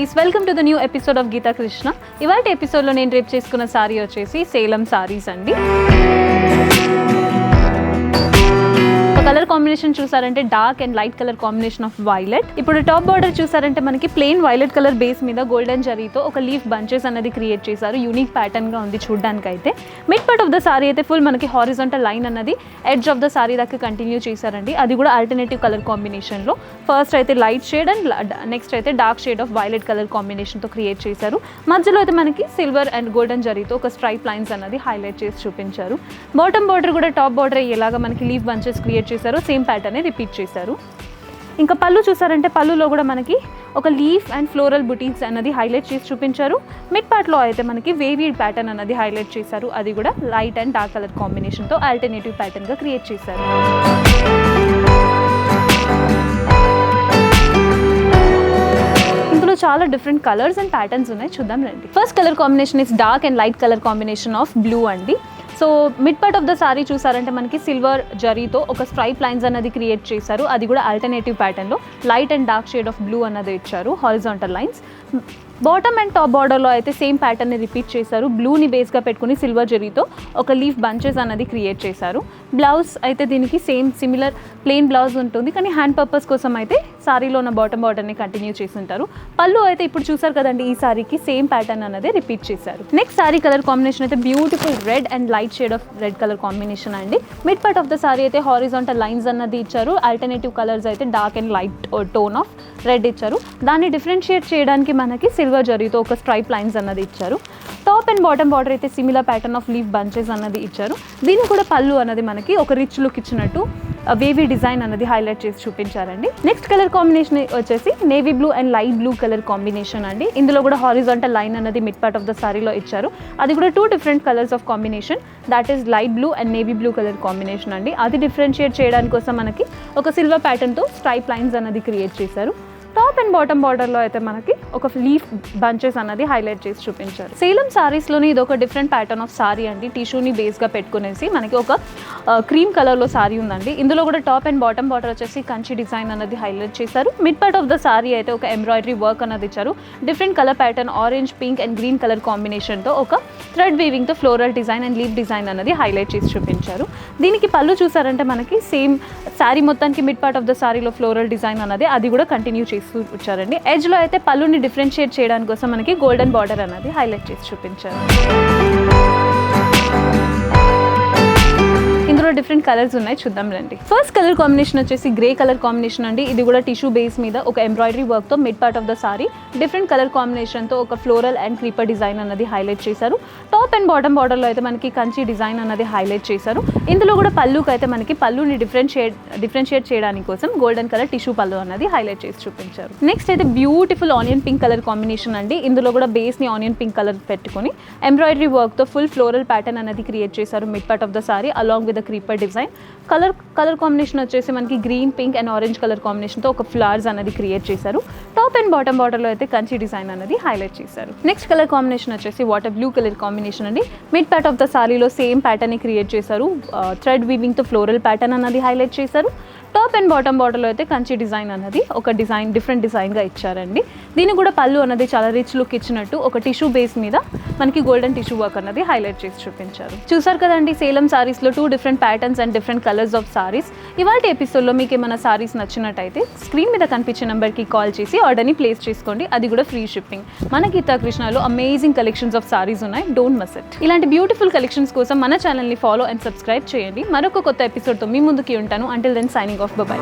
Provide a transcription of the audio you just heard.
sarees. Welcome to the new episode of Geeta Krishna. ఇవాల్టి episode లో నేను రేపు చేసుకున్న సారీ వచ్చేసి సేలం సారీస్ అండి. కలర్ కాంబినేషన్ చూసారంటే dark and light colour combination of violet. ఇప్పుడు టాప్ బార్డర్ చూసారంటే మనకి ప్లెయిన్ వైలెట్ కలర్ బేస్ మీద గోల్డెన్ జరీతో ఒక లీఫ్ బంచెస్ అనేది క్రియేట్ చేశారు. యూనిక్ ప్యాటర్న్ గా ఉంది చూడడానికి. అయితే mid part of the sari అయితే ఫుల్ మనకి హారిజాంటల్ లైన్ అన్నది ఎడ్జ్ ఆఫ్ ద సారీ దాకా కంటిన్యూ చేశారండి. అది కూడా ఆల్టర్నేటివ్ కలర్ కాంబినేషన్ లో ఫస్ట్ అయితే లైట్ షేడ్ అండ్ నెక్స్ట్ అయితే dark shade of violet colour combination తో క్రియేట్ చేశారు. మధ్యలో అయితే మనకి సిల్వర్ అండ్ గోల్డెన్ జరీతో ఒక స్ట్రైప్ లైన్స్ అన్నది హైలైట్ చేసి చూపించారు. బాటమ్ బార్డర్ కూడా టాప్ బార్డర్ ఎలాగా మనకి లీఫ్ బంచెస్ క్రియేట్ చేశారు సేమ్ ప్యాటర్న్ రిపీట్ చేశారు. ఇంకా పళ్ళు చూసారంటే పళ్ళులో కూడా మనకి ఒక లీఫ్ అండ్ ఫ్లోరల్ బుటీస్ అన్నది హైలైట్ చేసి చూపించారు. మిడ్ పార్ట్లో అయితే మనకి వేవీ ప్యాటర్న్ అన్నది హైలైట్ చేశారు. అది కూడా లైట్ అండ్ డార్క్ కలర్ కాంబినేషన్తో ఆల్టర్నేటివ్ ప్యాటర్న్గా క్రియేట్ చేశారు. ఇందులో చాలా డిఫరెంట్ కలర్స్ అండ్ ప్యాటర్న్స్ ఉన్నాయి, చూద్దాం రండి. First colour combination is dark and light colour combination of blue అండి. So mid part of the sari చూసారంటే మనకి సిల్వర్ జరీతో ఒక స్ట్రైప్ లైన్స్ అన్నది క్రియేట్ చేశారు. అది కూడా ఆల్టర్నేటివ్ ప్యాటర్న్లో light and dark shade of blue అన్నది ఇచ్చారు, horizontal lines. Bottom and top బార్డర్లో అయితే సేమ్ ప్యాటర్న్ని రిపీట్ చేశారు. బ్లూని బేస్గా పెట్టుకుని సిల్వర్ జరీతో ఒక లీఫ్ బంచెస్ అన్నది క్రియేట్ చేశారు. బ్లౌజ్ అయితే దీనికి సేమ్ సిమిలర్ ప్లెయిన్ బ్లౌజ్ ఉంటుంది, కానీ హ్యాండ్ పర్పస్ కోసం అయితే సారీలో ఉన్న బాటమ్ బార్డర్ని కంటిన్యూ చేసి ఉంటారు. పళ్ళు అయితే ఇప్పుడు చూసారు కదండి, ఈ సారీకి సేమ్ ప్యాటర్న్ అనేది రిపీట్ చేశారు. నెక్స్ట్ సారీ కలర్ కాంబినేషన్ అయితే beautiful red and light shade of red colour combination అండి. Mid part of the sari అయితే హారిజాంటల్ లైన్స్ అన్నది ఇచ్చారు. ఆల్టర్నేటివ్ కలర్స్ అయితే dark and light tone of red ఇచ్చారు. దాన్ని డిఫరెన్షియేట్ చేయడానికి మనకి సిల్వర్ జరీతో ఒక స్ట్రైప్ లైన్స్ అన్నది ఇచ్చారు. టాప్ అండ్ బాటమ్ బార్డర్ అయితే similar pattern of leaf bunches అన్నది ఇచ్చారు. దీనికి కూడా పళ్ళు అన్నది మనకి ఒక రిచ్ లుక్ ఇచ్చినట్టు వేవీ డిజైన్ అన్నది హైలైట్ చేసి చూపించారండి. నెక్స్ట్ కలర్ కాంబినేషన్ వచ్చేసి navy blue and light blue colour combination అండి. ఇందులో కూడా హారిజాంటల్ లైన్ అన్నది మిడ్ పార్ట్ ఆఫ్ ద సారీలో ఇచ్చారు. అది కూడా 2 different colours of combination, that is light blue and navy blue colour combination అండి. అది డిఫరెన్షియేట్ చేయడానికి కోసం మనకి ఒక సిల్వర్ ప్యాటర్న్తో స్ట్రైప్ లైన్స్ అన్నది క్రియేట్ చేశారు. టాప్ అండ్ బాటమ్ బార్డర్లో అయితే మనకి ఒక లీఫ్ బంచెస్ అన్నది హైలైట్ చేసి చూపించారు. సేలం సారీస్లోని ఇది ఒక డిఫరెంట్ ప్యాటర్న్ ఆఫ్ సారీ అండి. టిష్యూని బేస్గా పెట్టుకునేసి మనకి ఒక క్రీమ్ కలర్లో సారీ ఉందండి. ఇందులో కూడా టాప్ అండ్ బాటమ్ బార్డర్ వచ్చేసి కంచి డిజైన్ అన్నది హైలైట్ చేశారు. Mid part of the sari అయితే ఒక ఎంబ్రాయిడరీ వర్క్ అన్నది ఇచ్చారు. Different colour pattern orange, pink and green colour కాంబినేషన్తో ఒక థ్రెడ్ వీవింగ్తో floral design and leaf design అన్నది హైలైట్ చేసి చూపించారు. దీనికి పళ్ళు చూసారంటే మనకి సేమ్ సారీ మొత్తానికి మిడ్ పార్ట్ ఆఫ్ ద సారీలో ఫ్లోరల్ డిజైన్ అన్నది అది కూడా కంటిన్యూ చేస్తూ వచ్చారండి. ఎడ్జ్లో అయితే పళ్ళుని డిఫరెన్షియేట్ చేయడానికి కోసం మనకి గోల్డెన్ బార్డర్ అన్నది హైలైట్ చేసి చూపించారు. ఇందులో డిఫరెంట్ కలర్స్ ఉన్నాయి, చూద్దాం రండి. ఫస్ట్ కలర్ కాంబినేషన్ వచ్చేసి గ్రే కలర్ కాంబినేషన్ అండి. ఇది కూడా టిష్యూ బేస్ మీద ఒక ఎంబ్రాయిడరీ వర్క్తో mid part of the sorry different colour కాంబినేషన్తో ఒక ఫ్లోరల్ అండ్ క్రీపర్ డిజైన్ అన్నది హైలైట్ చేశారు. టాప్ అండ్ బాటమ్ బార్డర్లో అయితే మనకి కంచి డిజైన్ అన్నది హైలైట్ చేశారు. ఇందులో కూడా పళ్ళుకి అయితే మనకి పళ్ళుని డిఫరెన్షియేట్ చేయడానికి కోసం గోల్డెన్ కలర్ టిష్యూ పళ్ళు అన్నది హైలైట్ చేసి చూపించారు. నెక్స్ట్ అయితే beautiful onion pink colour combination అండి. ఇందులో కూడా బేస్ని ఆనియన్ పింక్ కలర్ పెట్టుకుని ఎంబ్రాయిడరీ వర్క్తో ఫుల్ ఫ్లోరల్ ప్యాటర్న్ అనేది క్రియేట్ చేశారు mid part of the sorry along with creeper design. Colour combination వచ్చేసి మనకి green, pink and orange colour కాంబినేషన్తో ఒక ఫ్లవర్స్ అనేది క్రియేట్ చేశారు. టాప్ అండ్ బాటమ్ బార్డర్లో అయితే కంచి డిజైన్ అనేది హైలైట్ చేశారు. నెక్స్ట్ కలర్ కాంబినేషన్ వచ్చేసి వాటర్ బ్లూ కలర్ కాంబినేషన్ అండి. మిడ్ పార్ట్ ఆఫ్ ద సారీలో సేమ్ ప్యాటర్న్ క్రియేట్ చేశారు. థ్రెడ్ వీవింగ్తో ఫ్లోరల్ ప్యాటర్న్ అన్నది హైలైట్ చేశారు. టాప్ అండ్ బాటమ్ బార్డర్లో అయితే కంచి డిజైన్ అన్నది ఒక డిఫరెంట్ డిజైన్గా ఇచ్చారండి. దీనికి కూడా పళ్ళు అన్నది చాలా రిచ్ లుక్ ఇచ్చినట్టు ఒక టిష్యూ బేస్ మీద మనకి గోల్డెన్ టిష్యూ వర్క్ అన్నది హైలైట్ చేసి చూపించారు. చూసారు కదండి, సేలం సారీస్లో 2 different patterns and different colours of saris. ఇవాళ ఎపిసోడ్లో మీకు ఏమైనా సారీస్ నచ్చినట్టయితే స్క్రీన్ మీద కనిపించే నెంబర్కి కాల్ చేసి ఆర్డర్ని ప్లేస్ చేసుకోండి. అది కూడా ఫ్రీ షిప్పింగ్. మన గీతా కృష్ణలో అమేజింగ్ కలెక్షన్స్ ఆఫ్ సారీస్ ఉన్నాయి, డోంట్ మిస్ ఇట్. ఇలాంటి బ్యూటిఫుల్ కలెక్షన్స్ కోసం మన ఛానల్ని ఫాలో అండ్ సబ్స్క్రైబ్ చేయండి. మరొక కొత్త ఎపిసోడ్తో మీ ముందుకి ఉంటాను. Until then signing off, by.